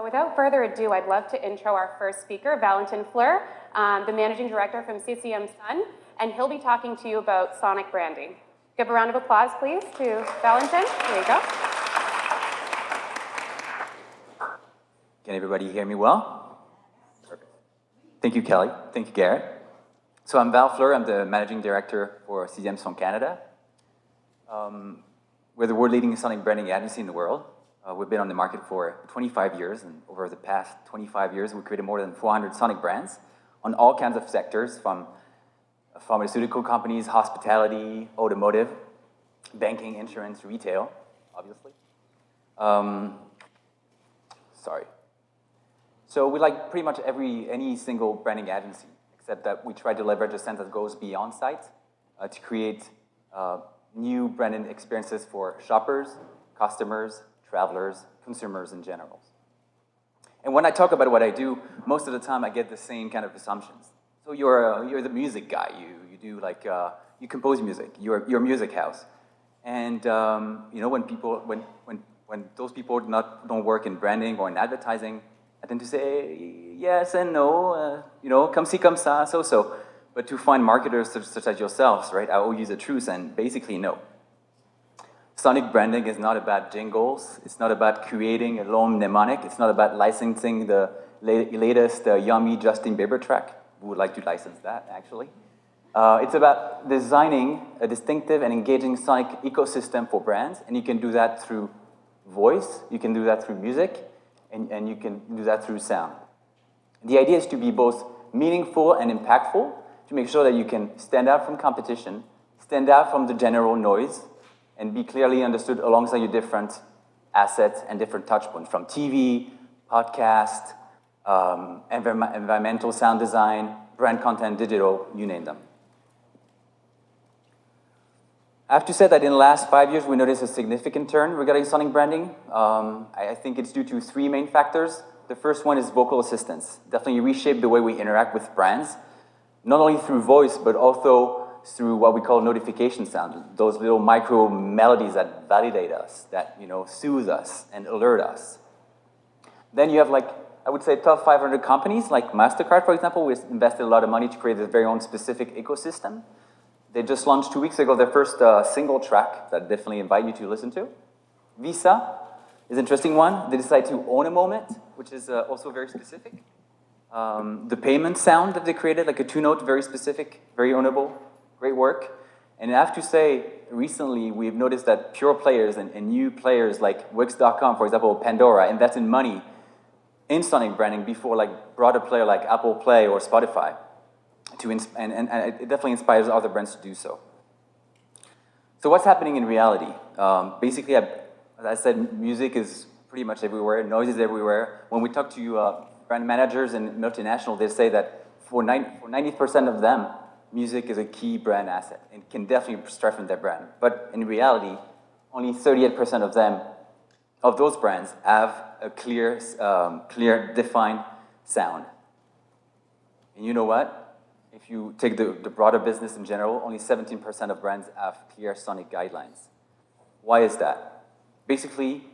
without further ado, I'd love to intro our first speaker, Valentin Fleur, the Managing Director from Sixieme Son, and he'll be talking to you about sonic branding. Give a round of applause, please, to Valentin. There you go. Can everybody hear me well? Perfect. Thank you, Kelly. Thank you, Garrett. So I'm Val Fleur. I'm the Managing Director for Sixieme Son Canada. We're the world-leading sonic branding agency in the world. We've been on the market for 25 years, and over the past 25 years, we created more than 400 sonic brands on all kinds of sectors, from pharmaceutical companies, hospitality, automotive, banking, insurance, retail, obviously. So we like pretty much any single branding agency, except that we try to leverage a sense that goes beyond site to create new branding experiences for shoppers, customers, travelers, consumers in general. And when I talk about what I do, most of the time I get the same kind of assumptions. So you're the music guy. You do like you compose music. You're a music house. And you know, when those people don't work in branding or in advertising, I tend to say yes and no. You know, comme ci, comme ça, so. But to find marketers such as yourselves, right, I owe you the truth, and basically no. Sonic branding is not about jingles. It's not about creating a long mnemonic. It's not about licensing the latest yummy Justin Bieber track. We would like to license that, actually. It's about designing a distinctive and engaging sonic ecosystem for brands, and you can do that through voice, you can do that through music, and you can do that through sound. The idea is to be both meaningful and impactful, to make sure that you can stand out from competition, stand out from the general noise, and be clearly understood alongside your different assets and different touch points, from TV, podcast, environmental sound design, brand content, digital, you name them. I have to say that in the last 5 years, we noticed a significant turn regarding sonic branding. I think it's due to three main factors. The first one is vocal assistance. Definitely reshaped the way we interact with brands, not only through voice, but also through what we call notification sound, those little micro melodies that validate us, that, you know, soothe us and alert us. Then you have, like, I would say top 500 companies, like MasterCard, for example, we invested a lot of money to create their very own specific ecosystem. They just launched 2 weeks ago their first single track that I definitely invite you to listen to. Visa is an interesting one. They decided to own a moment, which is also very specific. The payment sound that they created, like a two-note, very specific, very ownable, great work. And I have to say, recently we've noticed that pure players and new players like Wix.com, for example, Pandora, invested money in sonic branding before like broader player like Apple Play or Spotify. And it definitely inspires other brands to do so. So what's happening in reality? Basically, as I said, music is pretty much everywhere, noise is everywhere. When we talk to brand managers and multinationals, they say that for 90% of them, music is a key brand asset and can definitely strengthen their brand. But in reality, only 38% of them, of those brands, have a clear, defined sound. And you know what? If you take the broader business in general, only 17% of brands have clear sonic guidelines. Why is that? Basically,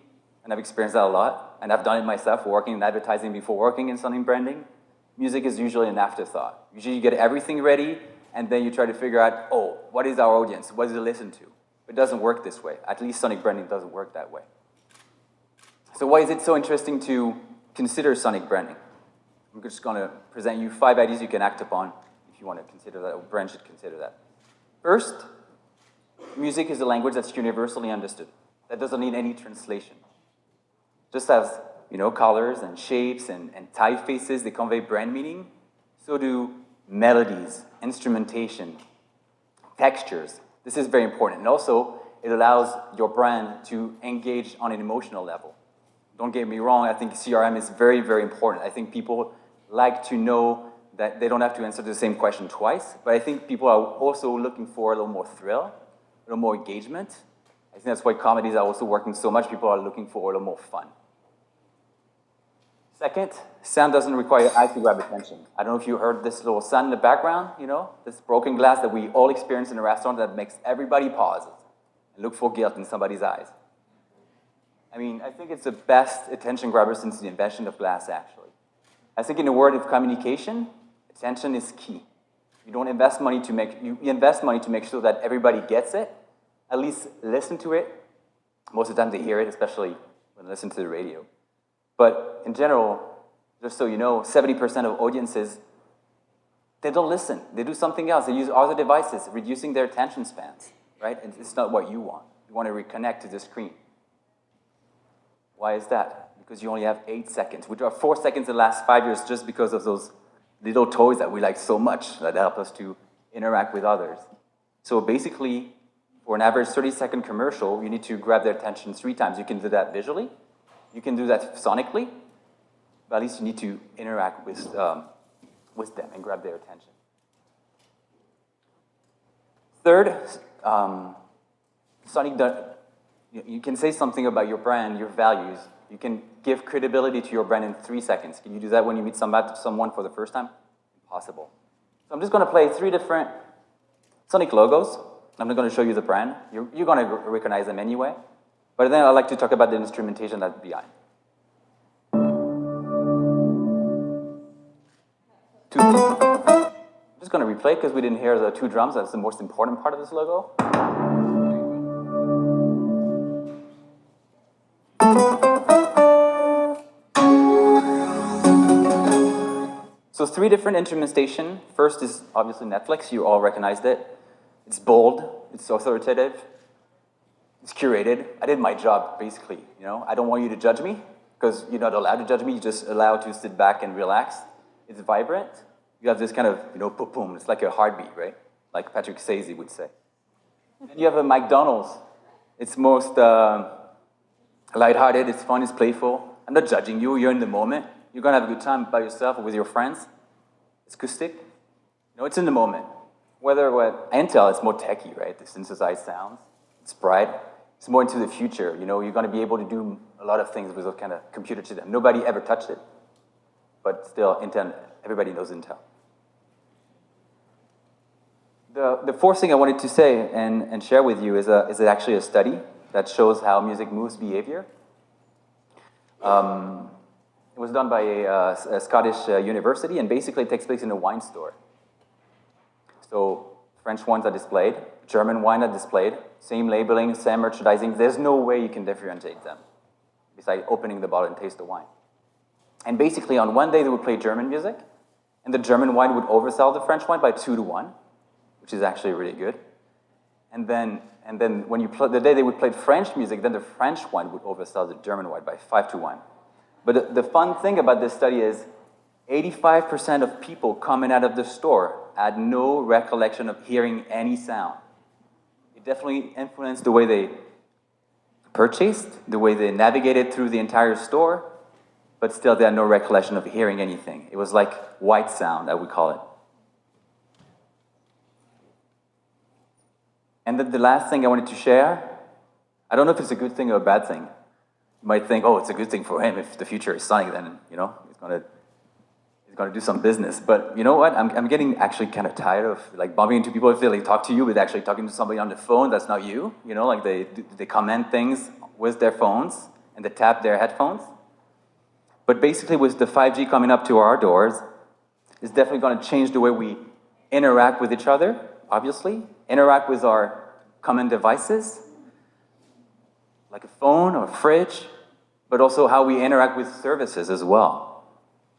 and I've experienced that a lot, and I've done it myself, working in advertising before working in sonic branding, music is usually an afterthought. Usually you get everything ready, and then you try to figure out, oh, what is our audience? What does it listen to? It doesn't work this way. At least sonic branding doesn't work that way. So why is it so interesting to consider sonic branding? I'm just going to present you 5 ideas you can act upon if you want to consider that, or brand should consider that. First, music is a language that's universally understood. That doesn't need any translation. Just as, you know, colors and shapes and typefaces, they convey brand meaning, so do melodies, instrumentation, textures. This is very important. And also, it allows your brand to engage on an emotional level. Don't get me wrong, I think CRM is very, very important. I think people like to know that they don't have to answer the same question twice, but I think people are also looking for a little more thrill, a little more engagement. I think that's why comedies are also working so much. People are looking for a little more fun. Second, sound doesn't require eyes to grab attention. I don't know if you heard this little sound in the background, you know, this broken glass that we all experience in a restaurant that makes everybody pause and look for guilt in somebody's eyes. I mean, I think it's the best attention grabber since the invention of glass, actually. I think in the world of communication, attention is key. You don't invest money to make, you invest money to make sure that everybody gets it, at least listen to it. Most of the time they hear it, especially when they listen to the radio. But in general, just so you know, 70% of audiences, they don't listen. They do something else. They use other devices, reducing their attention spans, right? And it's not what you want. You want to reconnect to the screen. Why is that? Because you only have 8 seconds, which are 4 seconds in the last 5 years just because of those little toys that we like so much that help us to interact with others. So basically, for an average 30-second commercial, you need to grab their attention 3 times. You can do that visually. You can do that sonically. But at least you need to interact with them and grab their attention. Third, sonic, you can say something about your brand, your values. You can give credibility to your brand in 3 seconds. Can you do that when you meet someone for the first time? Impossible. So I'm just going to play 3 different sonic logos. I'm not going to show you the brand. You're going to recognize them anyway. But then I'd like to talk about the instrumentation that's behind. I'm just going to replay because we didn't hear the 2 drums. That's the most important part of this logo. So 3 different instrumentation. First is obviously Netflix. You all recognized it. It's bold. It's authoritative. It's curated. I did my job, basically. You know, I don't want you to judge me because you're not allowed to judge me. You're just allowed to sit back and relax. It's vibrant. You have this kind of, you know, boom, boom. It's like a heartbeat, right? Like Patrick Swayze would say. And you have a McDonald's. It's most lighthearted. It's fun. It's playful. I'm not judging you. You're in the moment. You're going to have a good time by yourself or with your friends. It's acoustic. You know, it's in the moment. Whether what Intel, it's more techy, right? The synthesized sounds. It's bright. It's more into the future. You know, you're going to be able to do a lot of things with those kind of computer chips. Nobody ever touched it. But still, Intel, everybody knows Intel. The fourth thing I wanted to say and share with you is actually a study that shows how music moves behavior. It was done by a Scottish university, and basically it takes place in a wine store. So French wines are displayed, German wine are displayed, same labeling, same merchandising. There's no way you can differentiate them besides opening the bottle and taste the wine. And basically on one day they would play German music, and the German wine would oversell the French wine by 2-1, which is actually really good. And then when the day they would play French music, then the French wine would oversell the German wine by 5-1. But the fun thing about this study is 85% of people coming out of the store had no recollection of hearing any sound. It definitely influenced the way they purchased, the way they navigated through the entire store, but still they had no recollection of hearing anything. It was like white sound, I would call it. And then the last thing I wanted to share, I don't know if it's a good thing or a bad thing. You might think, oh, it's a good thing for him. If the future is sonic, then, you know, he's gonna do some business. But you know what? I'm getting actually kind of tired of like bumping into people if they like talk to you with actually talking to somebody on the phone that's not you. You know, like they comment things with their phones and they tap their headphones. But basically with the 5G coming up to our doors, it's definitely gonna change the way we interact with each other, obviously, interact with our common devices, like a phone or a fridge, but also how we interact with services as well.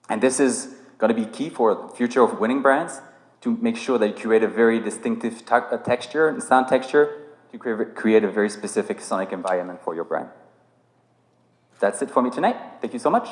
And this is going to be key for the future of winning brands to make sure that you create a very distinctive texture and sound texture to create a very specific sonic environment for your brand. That's it for me tonight. Thank you so much.